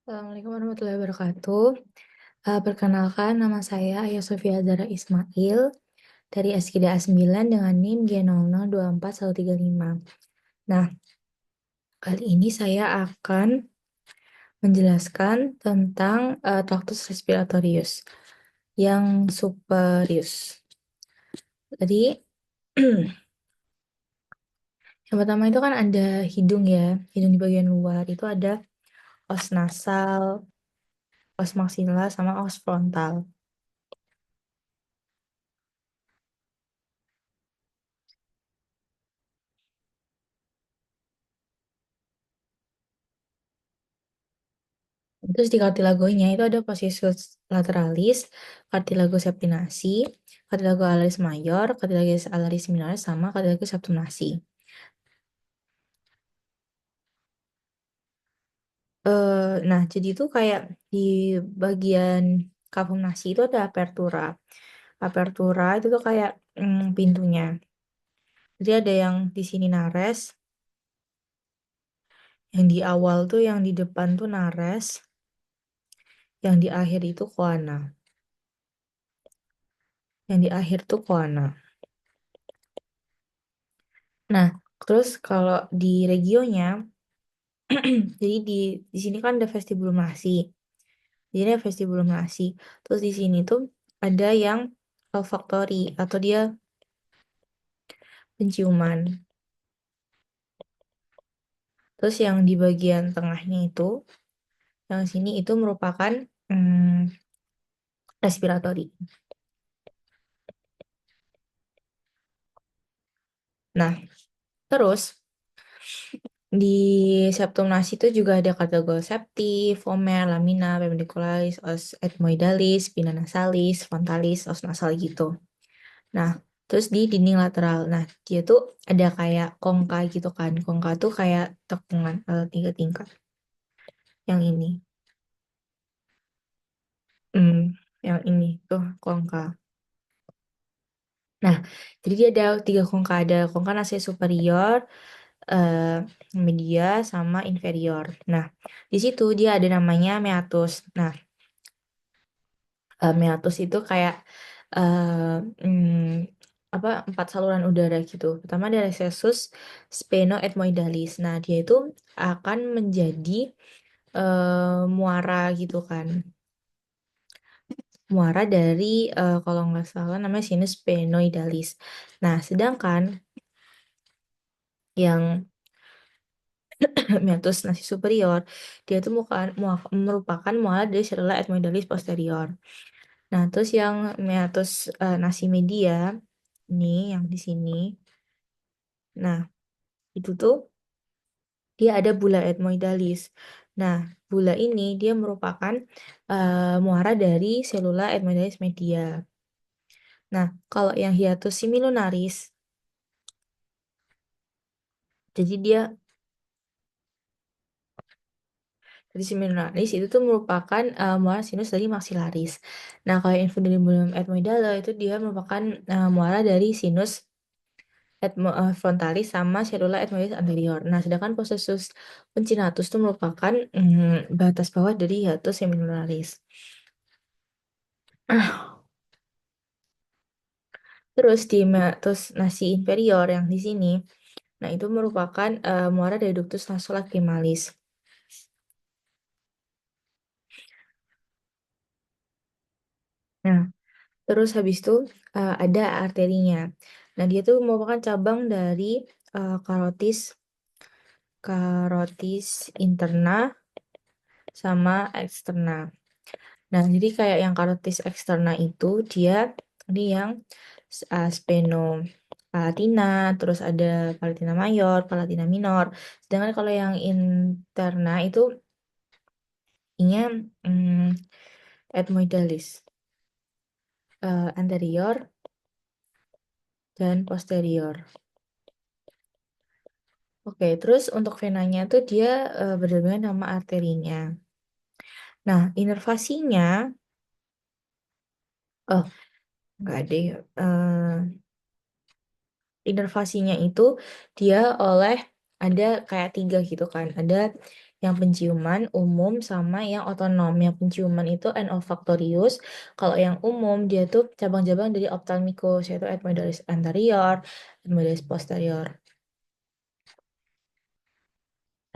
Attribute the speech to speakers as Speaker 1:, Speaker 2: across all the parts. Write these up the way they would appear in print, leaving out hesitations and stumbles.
Speaker 1: Assalamualaikum warahmatullahi wabarakatuh. Perkenalkan nama saya Aya Sofia Zara Ismail dari SKDA 9 dengan NIM G00241135. Nah, kali ini saya akan menjelaskan tentang Tractus respiratorius yang superius. Tadi yang pertama itu kan ada hidung ya, hidung di bagian luar itu ada os nasal, os maksila sama os frontal. Terus di kartilagonya itu ada posisius lateralis, cartilago septinasi, cartilago alaris mayor, cartilago alaris minor, sama cartilago septumnasi. Nah, jadi itu kayak di bagian cavum nasi itu ada apertura. Apertura itu tuh kayak pintunya. Jadi ada yang di sini nares, yang di awal tuh yang di depan tuh nares, yang di akhir itu koana. Yang di akhir tuh koana. Nah, terus kalau di regionya jadi di sini kan ada vestibulum nasi. Di sini ada vestibulum nasi. Terus di sini tuh ada yang olfaktori atau dia penciuman. Terus yang di bagian tengahnya itu, yang sini itu merupakan respiratori. Nah, terus di septum nasi itu juga ada cartilago septi, fomer, lamina, peduncularis, os ethmoidalis, pinna nasalis, frontalis, os nasal gitu. Nah, terus di dinding lateral. Nah, dia tuh ada kayak kongka gitu kan. Kongka tuh kayak tepungan 3 tingkat. Yang ini. Hmm, yang ini tuh kongka. Nah, jadi dia ada 3 kongka. Ada kongka nasi superior, eh, media, sama inferior. Nah, di situ dia ada namanya meatus. Nah, meatus itu kayak eh, apa 4 saluran udara gitu. Pertama ada recessus sphenoethmoidalis. Nah, dia itu akan menjadi muara gitu kan. Muara dari kalau nggak salah namanya sinus sphenoidalis. Nah, sedangkan yang meatus nasi superior dia itu merupakan muara dari cellula ethmoidalis posterior. Nah, terus yang meatus nasi media ini yang di sini. Nah, itu tuh dia ada bula ethmoidalis. Nah, bula ini dia merupakan muara dari selula ethmoidalis media. Nah, kalau yang hiatus semilunaris, jadi dia dari semilunaris itu tuh merupakan muara sinus dari maxillaris. Nah, kalau infundibulum ethmoidale itu dia merupakan muara dari sinus frontalis sama cellula ethmoidalis anterior. Nah, sedangkan processus pencinatus itu merupakan batas bawah dari hiatus semilunaris. Terus di meatus nasi inferior yang di sini, nah itu merupakan muara dari ductus nasolacrimalis. Nah, terus habis itu ada arterinya. Nah, dia tuh merupakan cabang dari karotis karotis interna sama eksterna. Nah, jadi kayak yang karotis eksterna itu dia ini yang sphenopallatina, terus ada palatina mayor, palatina minor. Sedangkan kalau yang interna itu ininya ethmoidalis anterior dan posterior. Oke, terus untuk venanya tuh dia berdampingan sama arterinya. Nah, inervasinya, oh nggak ada ya. Inervasinya itu dia oleh ada kayak 3 gitu kan. Ada Yang penciuman umum sama yang otonom. Yang penciuman itu olfactorius. Kalau yang umum dia tuh cabang-cabang dari ophthalmicus yaitu epidermis anterior, epidermis posterior.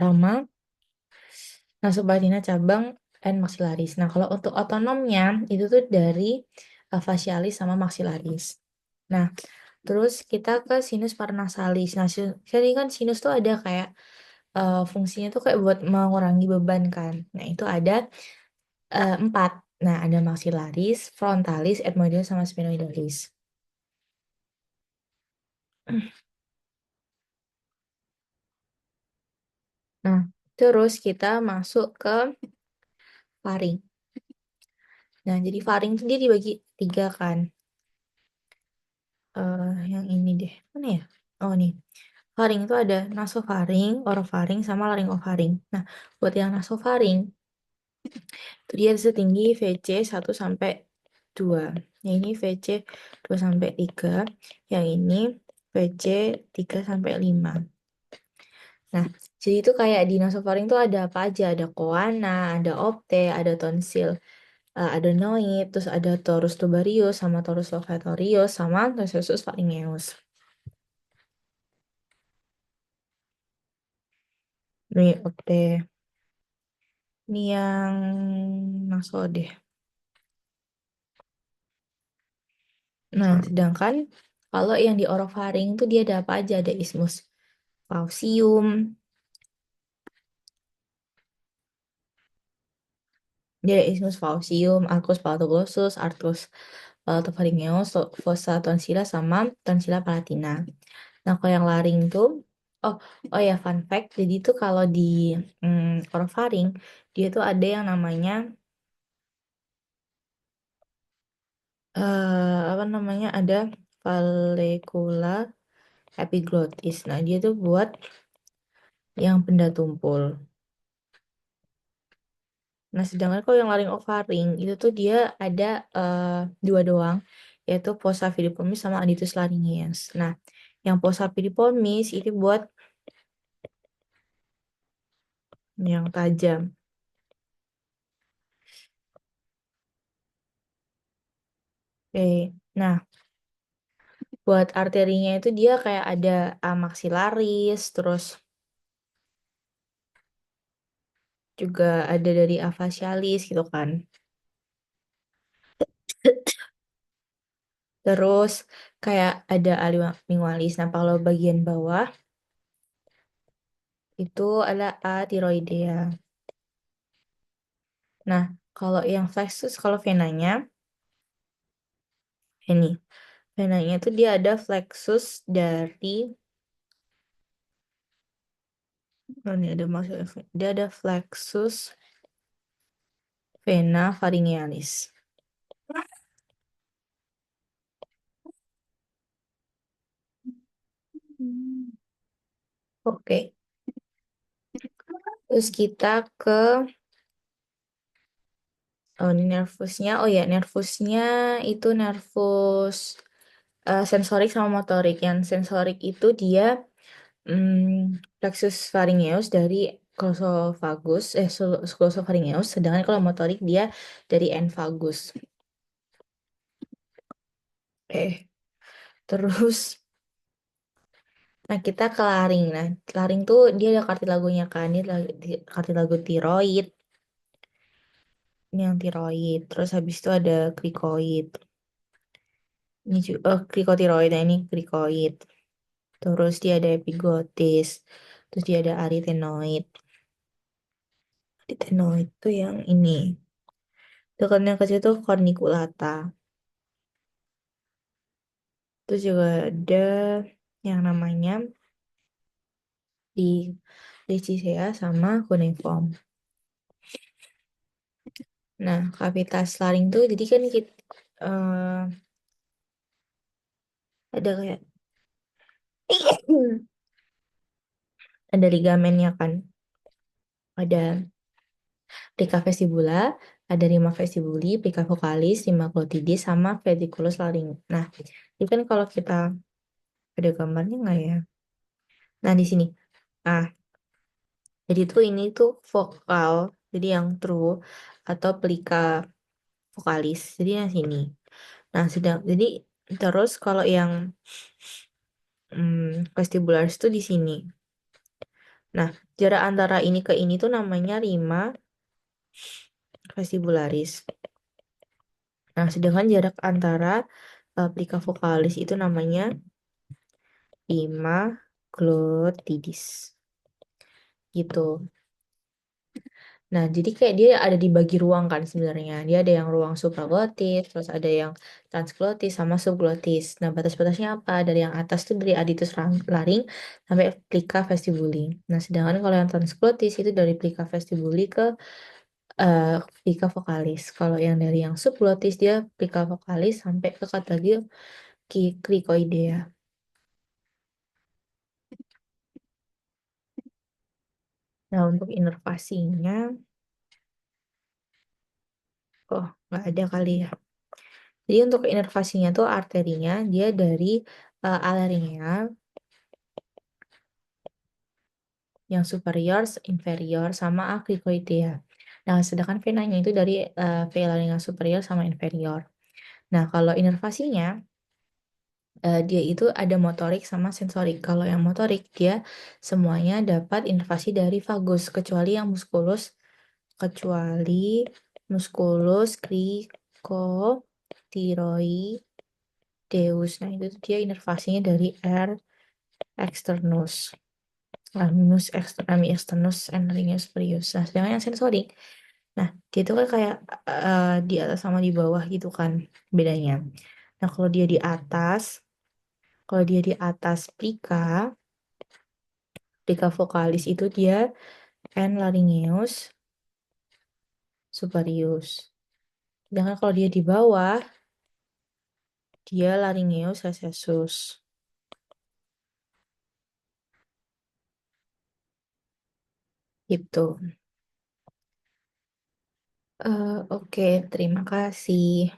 Speaker 1: Sama nasopatina cabang and maxillaris. Nah, kalau untuk otonomnya itu tuh dari facialis sama maxillaris. Nah, terus kita ke sinus paranasalis. Nah, jadi kan sinus tuh ada kayak fungsinya tuh kayak buat mengurangi beban kan. Nah, itu ada empat. Nah, ada maxillaris, frontalis, ethmoidalis, sama sphenoidalis. Nah, terus kita masuk ke faring. Nah, jadi faring itu dia dibagi tiga kan. Yang ini deh. Mana ya? Oh, nih. Faring itu ada nasofaring, orofaring, sama laryngofaring. Nah, buat yang nasofaring, itu dia setinggi VC 1 sampai 2. Yang ini VC 2 sampai 3. Yang ini VC 3 sampai 5. Nah, jadi itu kayak di nasofaring tuh ada apa aja? Ada koana, ada opte, ada tonsil, adenoid, terus ada torus tubarius, sama torus levatorius, sama tonsilus pharyngeus. Nih, opte. Ini yang naso deh. Nah, sedangkan kalau yang di orofaring tuh dia ada apa aja? Ada ismus faucium, dia ada ismus faucium, arcus palatoglossus, arcus palatopharyngeus, fossa tonsila, sama tonsila palatina. Nah, kalau yang laring tuh, oh, oh ya, fun fact, jadi tuh kalau di orofaring, dia tuh ada yang namanya, apa namanya, ada vallecula epiglottis. Nah, dia tuh buat yang benda tumpul. Nah, sedangkan kalau yang laryngomalaring itu tuh dia ada dua doang, yaitu fossa filiformis sama adytus laryngeus. Nah, yang fossa filiformis itu buat yang tajam. Oke. Nah, buat arterinya itu dia kayak ada maxillaris, terus juga ada dari avacialis gitu kan. Terus kayak ada lingualis. Nah, kalau bagian bawah itu ada tiroidea. Nah, kalau yang flexus, kalau venanya, ini, venanya itu dia ada flexus dari, oh ini ada maksudnya, dia ada flexus vena pharyngealis. Oke, terus kita ke, oh ini nervusnya, oh ya nervusnya itu nervus sensorik sama motorik. Yang sensorik itu dia plexus pharyngeus dari glosophagus, glossopharyngeus, sedangkan kalau motorik dia dari emphagus. Terus, nah kita ke laring. Nah, laring tuh dia ada kartilagonya kan, ini kartilago tiroid, ini yang tiroid. Terus habis itu ada krikoid. Ini juga, krikotiroid, nah ini krikoid. Terus dia ada epigotis. Terus dia ada arytenoid. Arytenoid tuh yang ini. Terus yang kecil tuh corniculata. Terus juga ada yang namanya di Licicea sama cuneiform. Nah, kavitas laring tuh jadi kan kita ada kayak ada ligamennya kan. Ada plica vestibula, ada rima vestibuli, plica vocalis, rima glottis, sama ventriculus laring. Nah, itu kan kalau kita ada gambarnya nggak ya? Nah, di sini. Ah, Jadi tuh ini tuh vokal, jadi yang true atau pelika vokalis. Jadi yang sini. Nah, jadi terus kalau yang vestibularis tuh di sini. Nah, jarak antara ini ke ini tuh namanya rima vestibularis. Nah, sedangkan jarak antara pelika vokalis itu namanya rima glottidis. Gitu. Nah, jadi kayak dia ada dibagi ruang kan sebenarnya. Dia ada yang ruang supraglotis, terus ada yang transglotis sama subglotis. Nah, batas-batasnya apa? Dari yang atas tuh dari aditus laring sampai plica vestibuli. Nah, sedangkan kalau yang transglotis itu dari plica vestibuli ke plica vokalis. Kalau yang dari yang subglotis dia plica vokalis sampai ke katagia cricoidea. Nah, untuk inervasinya, oh nggak ada kali ya. Jadi untuk inervasinya tuh arterinya dia dari alaringea yang superior, inferior, sama cricoidea. Nah, sedangkan venanya itu dari vena laringa superior sama inferior. Nah, kalau inervasinya dia itu ada motorik sama sensorik. Kalau yang motorik dia semuanya dapat inervasi dari vagus kecuali musculus cricotiroideus. Nah, itu tuh dia inervasinya dari R externus. Ramus externus and Larynx superius. Nah, sedangkan yang sensorik, nah dia itu kan kayak di atas sama di bawah gitu kan bedanya. Nah, kalau dia di atas plika vokalis itu dia N laryngeus superius. Sedangkan kalau dia di bawah, dia laryngeus recessus. Gitu. Oke, terima kasih.